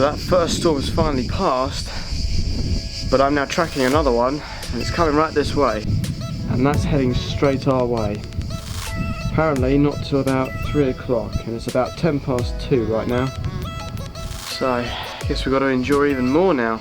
So that first storm has finally passed, but I'm now tracking another one, and it's coming right this way, and that's heading straight our way. Apparently not till about 3 o'clock, and it's about 10 past 2 right now. So I guess we've got to endure even more now.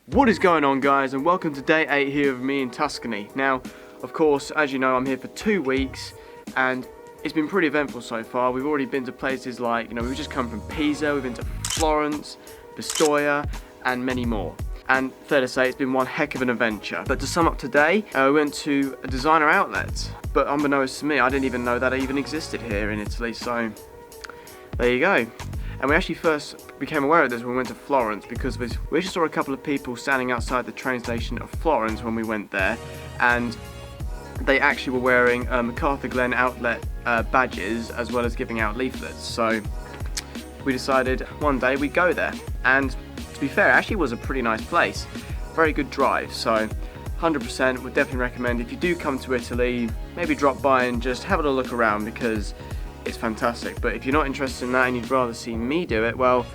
What is going on, guys, and welcome to day 8 here with me in Tuscany. Now, of course, as you know, I'm here for 2 weeks and it's been pretty eventful so far. We've already been to places like, we've just come from Pisa, we've been to Florence, Pistoia and many more. And fair to say, it's been one heck of an adventure. But to sum up today, we went to a designer outlet. But unbeknownst to me, I didn't even know that it even existed here in Italy, so there you go. And we actually first became aware of this when we went to Florence because we just saw a couple of people standing outside the train station of Florence when we went there, and they actually were wearing MacArthur Glen outlet badges as well as giving out leaflets. So we decided one day we'd go there, and to be fair, it actually was a pretty nice place. Very good drive, so 100% would definitely recommend if you do come to Italy, maybe drop by and just have a little look around because it's fantastic. But if you're not interested in that and you'd rather see me do it, well,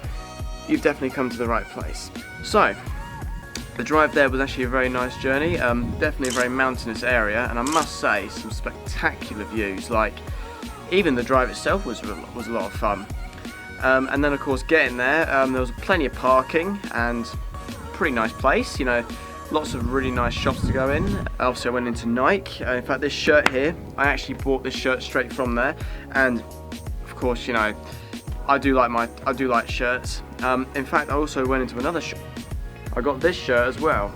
you've definitely come to the right place. So the drive there was actually a very nice journey, definitely a very mountainous area, and I must say some spectacular views. Like, even the drive itself was a lot of fun. And then of course getting there, there was plenty of parking and pretty nice place, lots of really nice shops to go in. Obviously I went into Nike. In fact, this shirt here, I actually bought this shirt straight from there, and of course, I do like shirts. In fact, I also went into another shop. I got this shirt as well,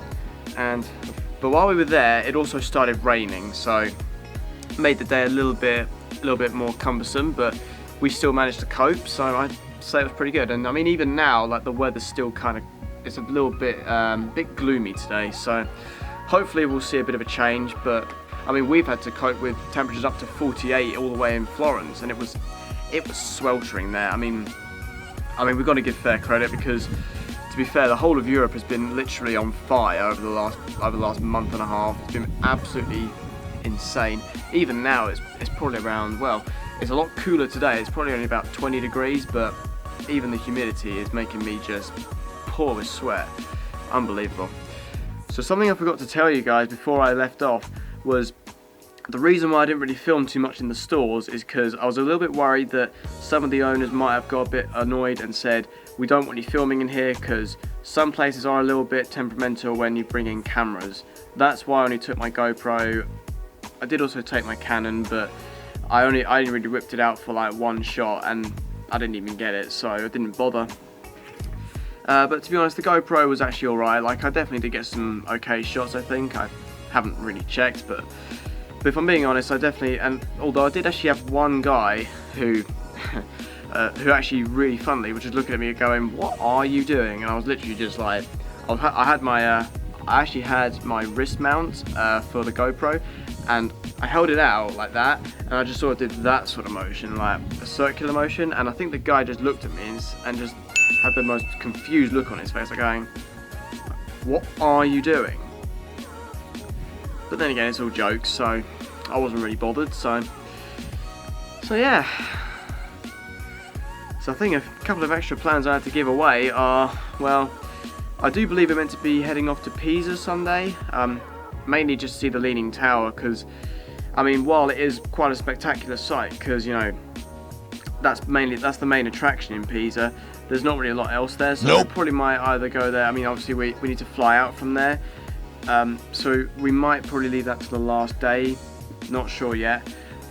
but while we were there, it also started raining, so it made the day a little bit more cumbersome, but we still managed to cope. So I'd say it was pretty good. And I mean, even now, like, the weather's still it's a little bit gloomy today, so hopefully we'll see a bit of a change. But I mean, we've had to cope with temperatures up to 48 all the way in Florence, and it was sweltering there. I mean we've got to give fair credit because, to be fair, the whole of Europe has been literally on fire over the last month and a half. It's been absolutely insane. Even now it's probably around, well, it's a lot cooler today. It's probably only about 20 degrees, but even the humidity is making me just pour with sweat. Unbelievable. So something I forgot to tell you guys before I left off was the reason why I didn't really film too much in the stores is because I was a little bit worried that some of the owners might have got a bit annoyed and said, we don't want you filming in here, because some places are a little bit temperamental when you bring in cameras. That's why I only took my GoPro. I did also take my Canon, but I only really whipped it out for like one shot and I didn't even get it, so I didn't bother. But to be honest, the GoPro was actually alright. Like, I definitely did get some okay shots, I think. I haven't really checked, but if I'm being honest, I definitely, and although I did actually have one guy who actually really funnily was just looking at me going, what are you doing? And I was literally just like, I actually had my wrist mount for the GoPro, and I held it out like that, and I just sort of did that sort of motion, like a circular motion, and I think the guy just looked at me and just had the most confused look on his face, like going, what are you doing? But then again, it's all jokes, so I wasn't really bothered, so yeah. So I think a couple of extra plans I had to give away are, well, I do believe we're meant to be heading off to Pisa Sunday, mainly just to see the Leaning Tower, because, I mean, while it is quite a spectacular sight, because, that's the main attraction in Pisa, there's not really a lot else there, so Nope. we probably might either go there. I mean, obviously we need to fly out from there, so we might probably leave that to the last day, not sure yet.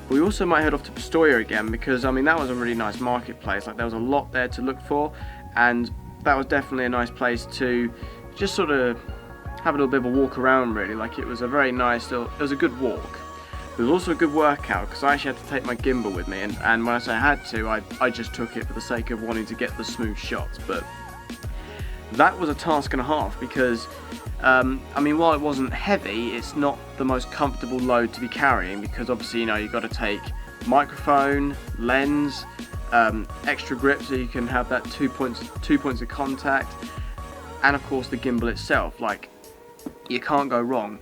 We also might head off to Pistoia again, because I mean that was a really nice marketplace. Like there was a lot there to look for, and that was definitely a nice place to just sort of have a little bit of a walk around really. Like it was a very nice little, it was a good walk. It was also a good workout because I actually had to take my gimbal with me, and when I say I had to, I just took it for the sake of wanting to get the smooth shots. But that was a task and a half because I mean, while it wasn't heavy, it's not the most comfortable load to be carrying, because obviously, you know, you've got to take microphone, lens, extra grip so you can have that two points of contact, and of course the gimbal itself. Like, you can't go wrong.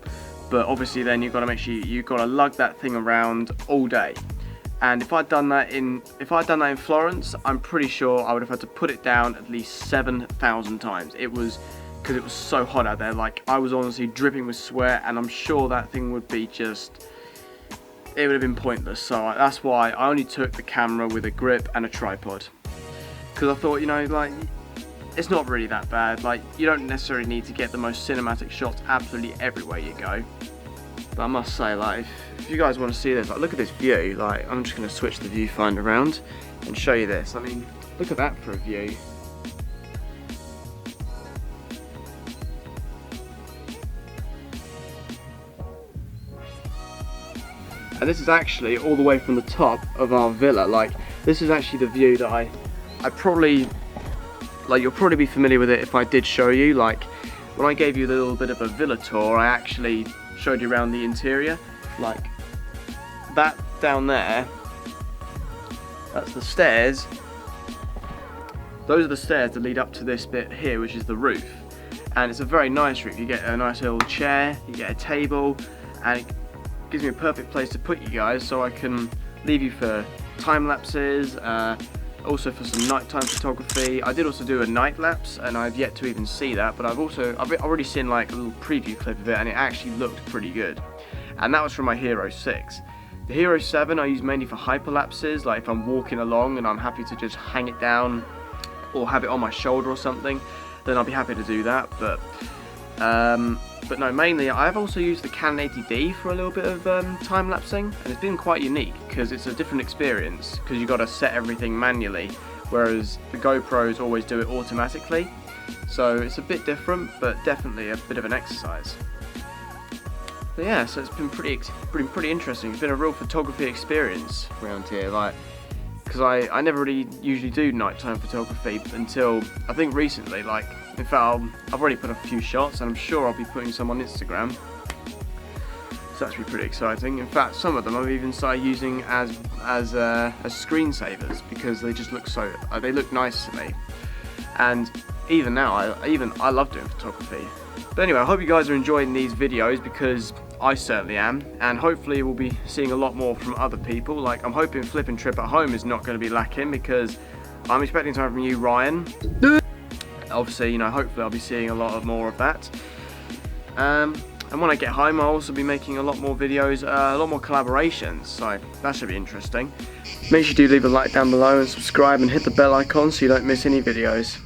But obviously then you've got to make sure you've got to lug that thing around all day. And if I'd done that in Florence, I'm pretty sure I would have had to put it down at least 7,000 times. It was, because it was so hot out there. Like, I was honestly dripping with sweat, and I'm sure that thing would be just, it would have been pointless. So that's why I only took the camera with a grip and a tripod, because I thought, you know, like, it's not really that bad. Like, you don't necessarily need to get the most cinematic shots absolutely everywhere you go. But I must say, like, if you guys want to see this, like, look at this view. Like, I'm just going to switch the viewfinder around and show you this. I mean, look at that for a view. And this is actually all the way from the top of our villa. Like, this is actually the view that I probably, like, you'll probably be familiar with it if I did show you. Like, when I gave you a little bit of a villa tour, I actually showed you around the interior. Like, that down there, that's the stairs. Those are the stairs that lead up to this bit here, which is the roof. And it's a very nice roof. You get a nice little chair, you get a table, and it gives me a perfect place to put you guys, so I can leave you for time lapses, also for some nighttime photography. I did also do a night lapse, and I've yet to even see that, but I've already seen like a little preview clip of it, and it actually looked pretty good. And that was from my Hero 6. The Hero 7 I use mainly for hyperlapses, like if I'm walking along and I'm happy to just hang it down or have it on my shoulder or something, then I'll be happy to do that. But no, mainly I've also used the Canon 80D for a little bit of time lapsing, and it's been quite unique because it's a different experience, because you've got to set everything manually, whereas the GoPros always do it automatically. So it's a bit different, but definitely a bit of an exercise. But yeah, so it's been pretty interesting. It's been a real photography experience around here, like, because I never really usually do nighttime photography until I think recently. Like, in fact, I've already put a few shots, and I'm sure I'll be putting some on Instagram. So that's pretty exciting. In fact, some of them I've even started using as screensavers, because they just look so, they look nice to me. And even now, I love doing photography. But anyway, I hope you guys are enjoying these videos, because I certainly am, and hopefully we'll be seeing a lot more from other people. Like, I'm hoping Flipping Trip at Home is not going to be lacking, because I'm expecting something from you, Ryan. Obviously, you know, hopefully I'll be seeing a lot more of that. And when I get home, I'll also be making a lot more videos, a lot more collaborations, so that should be interesting. Make sure you do leave a like down below and subscribe and hit the bell icon so you don't miss any videos.